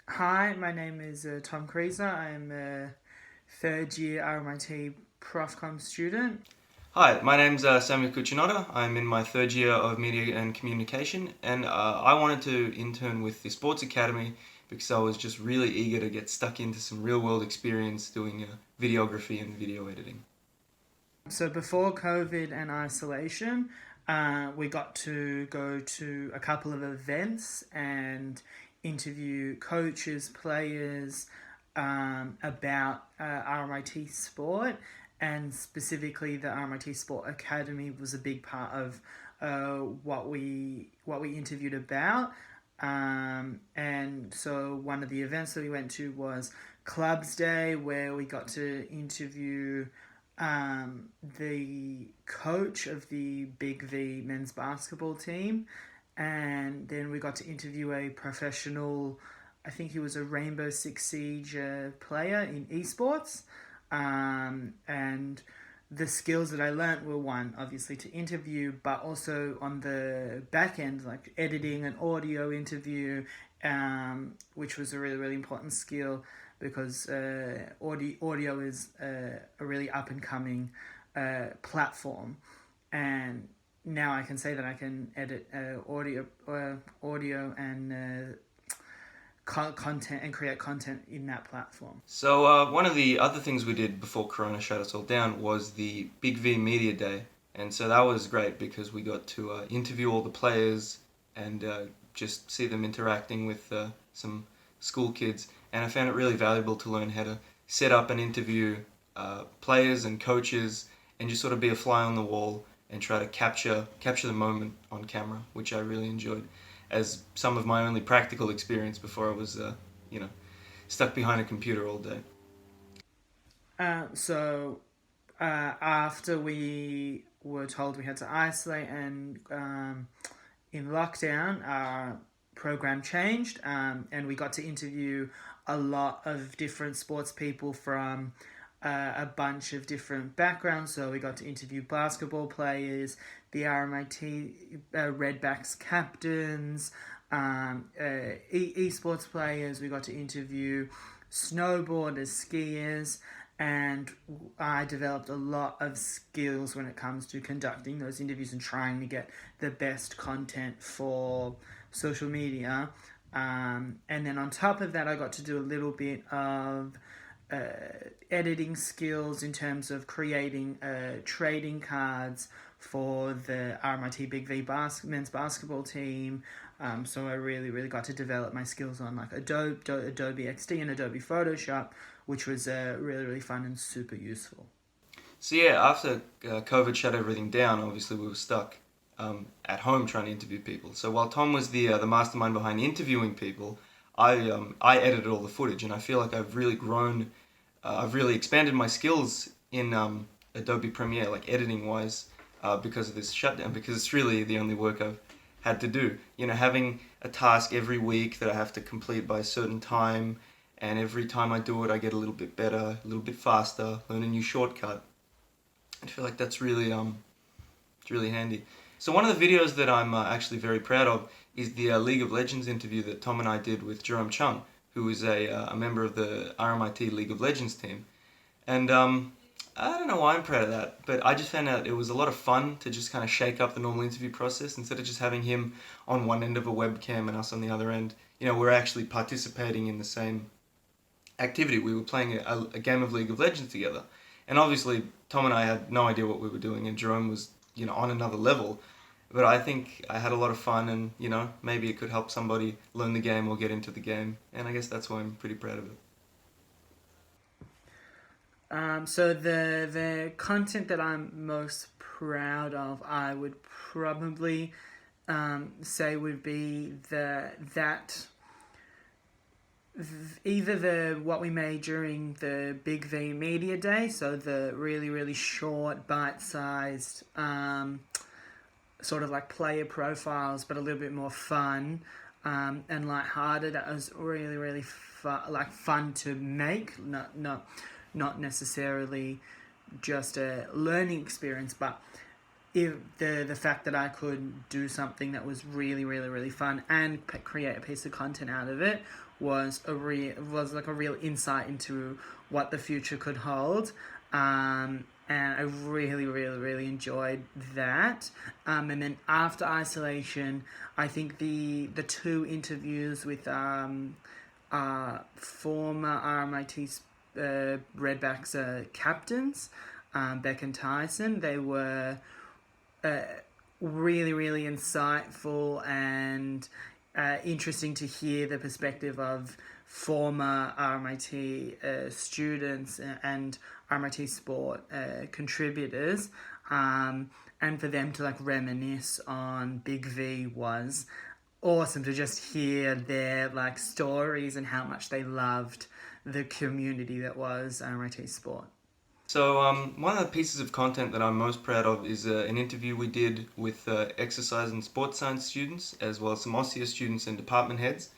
Hi, my name is Tom Krieser. I'm a third year RMIT Profcom student. Hi, my name's Samuel Cucinotta. I'm in my third year of Media and Communication, and I wanted to intern with the Sports Academy because I was just really eager to get stuck into some real world experience doing videography and video editing. So before COVID and isolation, we got to go to a couple of events and interview coaches, players about RMIT sport, and specifically the RMIT Sport Academy was a big part of what we interviewed about. And so one of the events that we went to was Clubs Day, where we got to interview the coach of the Big V men's basketball team, and then we got to interview a professional, I think he was a Rainbow Six Siege player in esports, and the skills that I learnt were one, obviously to interview, but also on the back end, like editing an audio interview, which was a really, really important skill because audio is a really up and coming platform. And now I can say that I can edit audio and content and create content in that platform. So, one of the other things we did before Corona shut us all down was the Big V Media Day, and so that was great because we got to interview all the players and just see them interacting with some school kids, and I found it really valuable to learn how to set up and interview players and coaches, and just sort of be a fly on the wall and try to capture the moment on camera, which I really enjoyed, as some of my only practical experience before I was, you know, stuck behind a computer all day. After we were told we had to isolate and in lockdown, our program changed, and we got to interview a lot of different sports people from a bunch of different backgrounds. So we got to interview basketball players, the RMIT Redbacks captains, esports players. We got to interview snowboarders, skiers, and I developed a lot of skills when it comes to conducting those interviews and trying to get the best content for social media. And then on top of that, I got to do a little bit of uh, editing skills in terms of creating trading cards for the RMIT Big V men's basketball team. So I really, really got to develop my skills on like Adobe XD and Adobe Photoshop, which was really, really fun and super useful. So yeah, after COVID shut everything down, obviously we were stuck at home trying to interview people. So while Tom was the mastermind behind interviewing people, I edited all the footage, and I feel like I've really grown. I've really expanded my skills in Adobe Premiere, like editing wise, because of this shutdown. Because it's really the only work I've had to do. You know, having a task every week that I have to complete by a certain time, and every time I do it, I get a little bit better, a little bit faster, learn a new shortcut. I feel like that's really it's really handy. So one of the videos that I'm actually very proud of is the League of Legends interview that Tom and I did with Jerome Chung, who is a member of the RMIT League of Legends team. And I don't know why I'm proud of that, but I just found out it was a lot of fun to just kind of shake up the normal interview process. Instead of just having him on one end of a webcam and us on the other end, you know, we're actually participating in the same activity. We were playing a game of League of Legends together. And obviously, Tom and I had no idea what we were doing, and Jerome was, you know, on another level. But I think I had a lot of fun, and, you know, maybe it could help somebody learn the game or get into the game. And I guess that's why I'm pretty proud of it. So the content that I'm most proud of, I would probably say would be either the what we made during the Big V Media Day, so the really, really short, bite-sized sort of like player profiles, but a little bit more fun and lighthearted. That was really, really fun to make. Not necessarily just a learning experience, but if the fact that I could do something that was really, really, really fun and create a piece of content out of it was like a real insight into what the future could hold. And I really, really, really enjoyed that. And then after isolation, I think the two interviews with former RMIT Redbacks captains, Beck and Tyson, they were really, really insightful and interesting to hear the perspective of former RMIT students and RMIT Sport contributors, and for them to like reminisce on Big V was awesome to just hear their like stories and how much they loved the community that was RMIT Sport. So one of the pieces of content that I'm most proud of is an interview we did with exercise and sports science students, as well as some OSSEA students and department heads.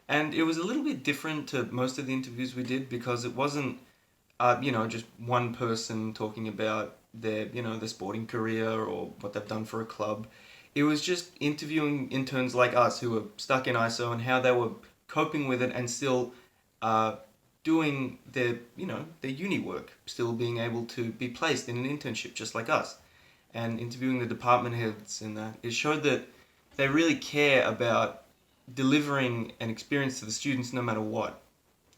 And it was a little bit different to most of the interviews we did because it wasn't, just one person talking about their sporting career or what they've done for a club. It was just interviewing interns like us who were stuck in ISO and how they were coping with it and still doing their uni work, still being able to be placed in an internship just like us, and interviewing the department heads and that. It showed that they really care about delivering an experience to the students no matter what.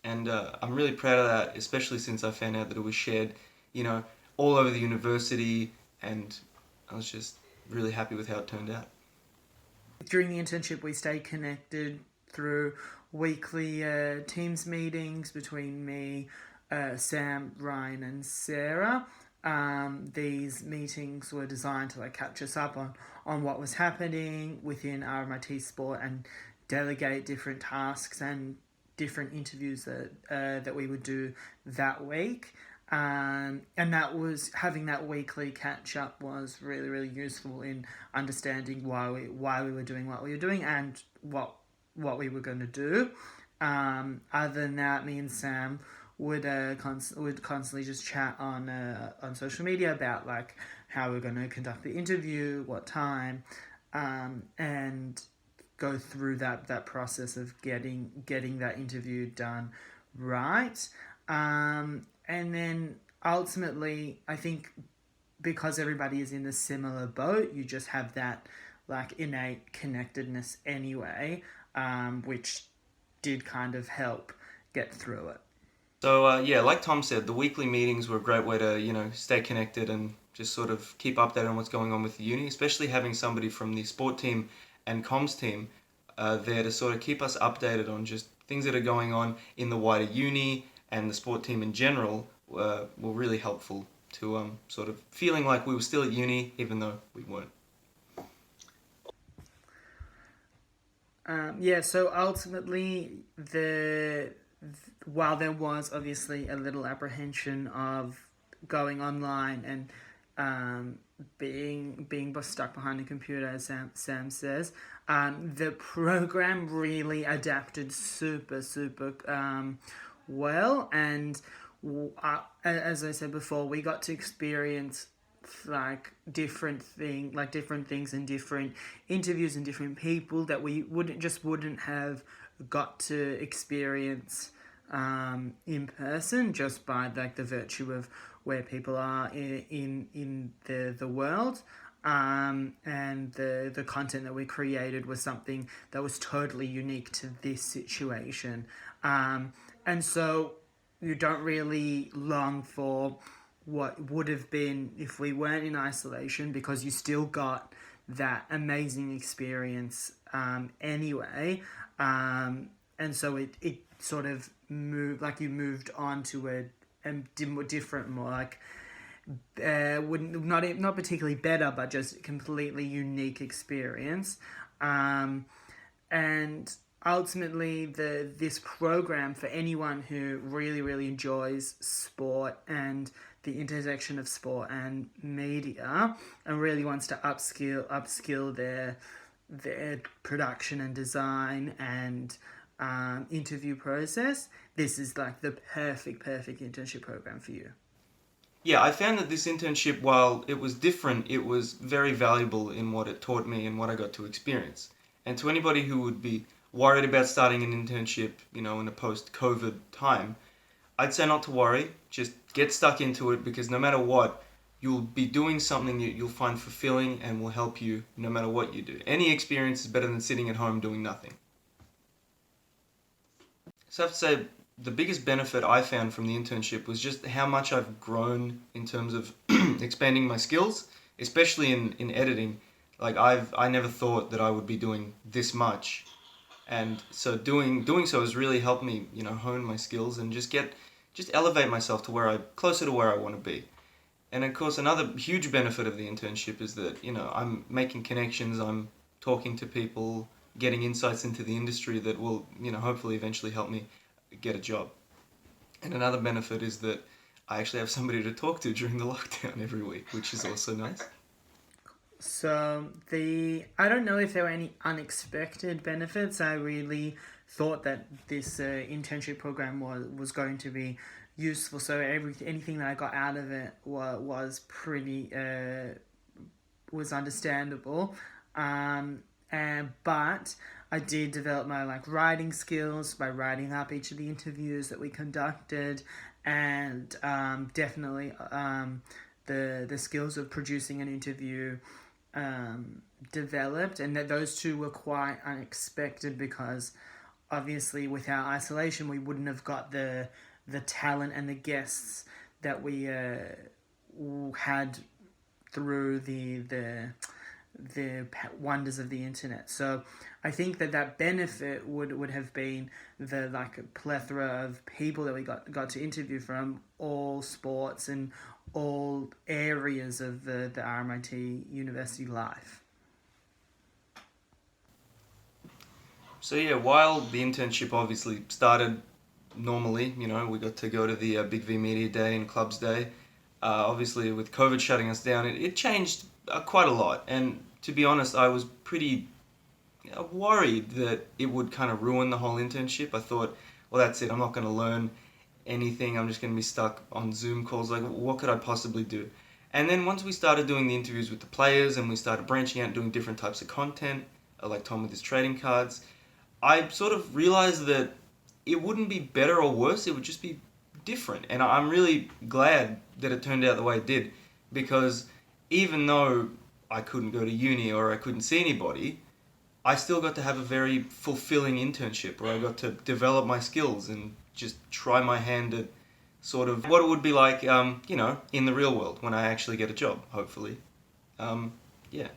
And I'm really proud of that, especially since I found out that it was shared, all over the university, and I was just really happy with how it turned out. During the internship, we stayed connected through weekly Teams meetings between me, Sam, Ryan, and Sarah. These meetings were designed to like catch us up on what was happening within RMIT Sport and delegate different tasks and different interviews that we would do that week. And that was having that weekly catch up was really, really useful in understanding why we were doing what we were doing and what we were going to do. Other than that, me and Sam would constantly just chat on social media about like how we're going to conduct the interview, what time, and go through that process of getting that interview done right. And then ultimately, I think because everybody is in a similar boat, you just have that like innate connectedness anyway, which did kind of help get through it. So like Tom said, the weekly meetings were a great way to stay connected and just sort of keep updated on what's going on with the uni, especially having somebody from the sport team and comms team there to sort of keep us updated on just things that are going on in the wider uni and the sport team in general were really helpful to sort of feeling like we were still at uni even though we weren't. So ultimately, while there was obviously a little apprehension of going online and being stuck behind a computer, as Sam says, the program really adapted super well, and as I said before, we got to experience like different things and different interviews and different people that we wouldn't have got to experience in person just by like the virtue of where people are in the world. And the content that we created was something that was totally unique to this situation. And so you don't really long for what would have been if we weren't in isolation, because you still got that amazing experience anyway. And so it sort of moved on to a different, more like not particularly better, but just completely unique experience. And ultimately, this program, for anyone who really, really enjoys sport and the intersection of sport and media and really wants to upskill their production and design and interview process, this is like the perfect internship program for you. Yeah, I found that this internship, while it was different, it was very valuable in what it taught me and what I got to experience. And to anybody who would be worried about starting an internship, in a post-COVID time, I'd say not to worry. Just get stuck into it, because no matter what, you'll be doing something that you'll find fulfilling and will help you no matter what you do. Any experience is better than sitting at home doing nothing. So I have to say, the biggest benefit I found from the internship was just how much I've grown in terms of expanding my skills, especially in editing. Like I never thought that I would be doing this much, and so doing so has really helped me, hone my skills and just elevate myself to closer to where I want to be. And of course, another huge benefit of the internship is that, I'm making connections, I'm talking to people, getting insights into the industry that will, hopefully eventually help me get a job. And another benefit is that I actually have somebody to talk to during the lockdown every week, which is also nice. So I don't know if there were any unexpected benefits. I really thought that this internship program was going to be useful. So anything that I got out of it was pretty was understandable. But I did develop my writing skills by writing up each of the interviews that we conducted, and definitely the skills of producing an interview developed, and that those two were quite unexpected, because obviously without isolation we wouldn't have got the talent and the guests that we had through the wonders of the internet. So I think that benefit would have been the plethora of people that we got to interview from all sports and all areas of the RMIT university life. So yeah, while the internship obviously started normally, we got to go to the Big V Media Day and Clubs Day. Obviously with COVID shutting us down, it changed quite a lot. And to be honest, I was pretty worried that it would kind of ruin the whole internship. I thought, well, that's it, I'm not going to learn anything, I'm just going to be stuck on Zoom calls. What could I possibly do? And then once we started doing the interviews with the players and we started branching out and doing different types of content, like Tom with his trading cards, I sort of realized that it wouldn't be better or worse, it would just be different. And I'm really glad that it turned out the way it did, because even though I couldn't go to uni or I couldn't see anybody, I still got to have a very fulfilling internship where I got to develop my skills and just try my hand at sort of what it would be like, in the real world when I actually get a job, hopefully. Yeah.